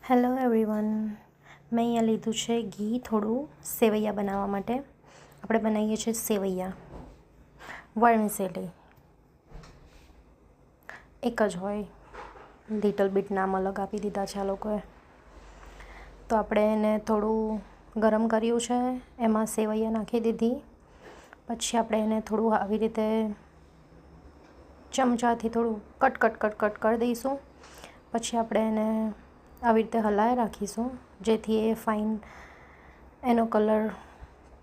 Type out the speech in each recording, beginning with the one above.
Hello everyone, મેં અહીંયા લીધું છે ઘી થોડું સેવૈયા બનાવવા માટે. આપણે બનાવીએ છીએ સેવૈયા વર્મિસેલી. એક જ હોય, લિટલ બીટ નામ અલગ આપી દીધા છે આ લોકોએ. તો આપણે એને થોડું ગરમ કર્યું છે, એમાં સેવૈયા નાખી દીધી. પછી આપણે એને થોડું આવી રીતે ચમચાથી થોડું કટ કરી દઈશું. પછી આપણે એને આવી રીતે હલાવી રાખીશું, જેથી એ ફાઇન એનો કલર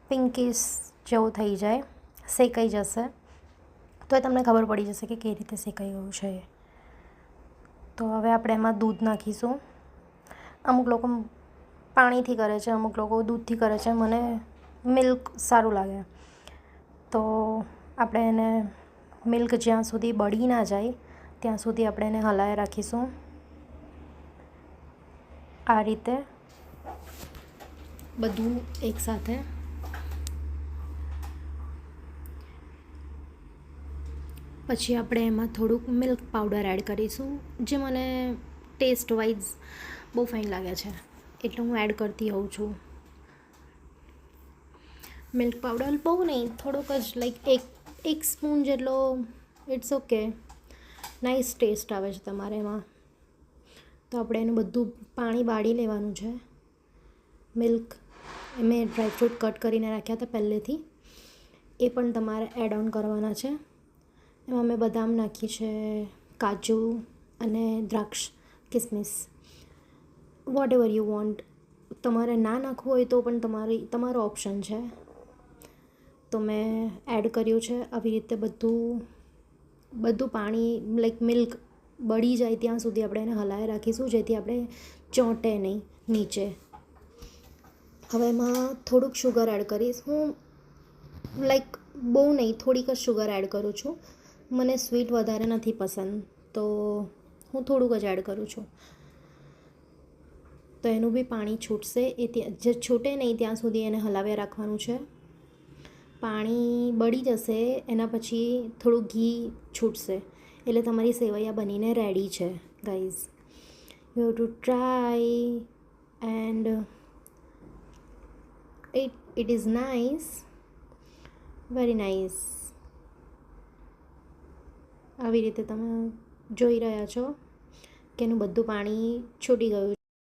પિંકીશ જેવો થઈ જાય, શેકાઈ જશે. તો એ તમને ખબર પડી જશે કે કેવી રીતે શેકાઈ ગયું છે. તો હવે આપણે એમાં દૂધ નાખીશું. અમુક લોકો પાણીથી કરે છે, અમુક લોકો દૂધથી કરે છે. મને મિલ્ક સારું લાગે. તો આપણે એને મિલ્ક જ્યાં સુધી બળી ના જાય ત્યાં સુધી આપણે એને હલાવી રાખીશું. આ રીતે બધું એકસાથે. પછી આપણે એમાં થોડુંક મિલ્ક પાવડર એડ કરીશું, જે મને ટેસ્ટ વાઇઝ બહુ ફાઇન લાગે છે, એટલે હું એડ કરતી હોઉં છું. મિલ્ક પાવડર બહુ નહીં, થોડુંક જ, લાઈક એક સ્પૂન જેટલો. ઇટ્સ ઓકે, નાઇસ ટેસ્ટ આવે છે તમારે એમાં. તો આપણે એનું બધું પાણી બાળી લેવાનું છે. મિલ્ક મેં ડ્રાયફ્રૂટ કટ કરીને રાખ્યા હતા પહેલેથી, એ પણ તમારે એડ ઓન કરવાના છે. એમાં મેં બદામ નાખી છે, કાજુ અને દ્રાક્ષ, કિસમિસ, વોટ એવર યુ વોન્ટ. તમારે ના નાખવું હોય તો પણ તમારો ઓપ્શન છે. તો મેં એડ કર્યું છે. આવી રીતે બધું પાણી, લાઈક મિલ્ક બળી જાય ત્યાં સુધી આપણે એને હલાવી રાખીશું, જેથી આપણે ચોંટે નહીં નીચે. હવે એમાં થોડુંક શુગર એડ કરીશ હું, લાઈક બહુ નહીં, થોડીક જ શુગર એડ કરું છું. મને સ્વીટ વધારે નથી પસંદ, તો હું થોડુંક જ એડ કરું છું. તો એનું બી પાણી છૂટશે, જે છૂટે નહીં ત્યાં સુધી એને હલાવ્યા રાખવાનું છે. પાણી બળી જશે એના પછી થોડું ઘી છૂટશે, એટલે તમારી સેવૈયા બનીને રેડી છે guys. You have to try and it is nice, very nice. આવી રીતે તમે જોઈ રહ્યા છો કે એનું બધું પાણી છૂટી ગયું.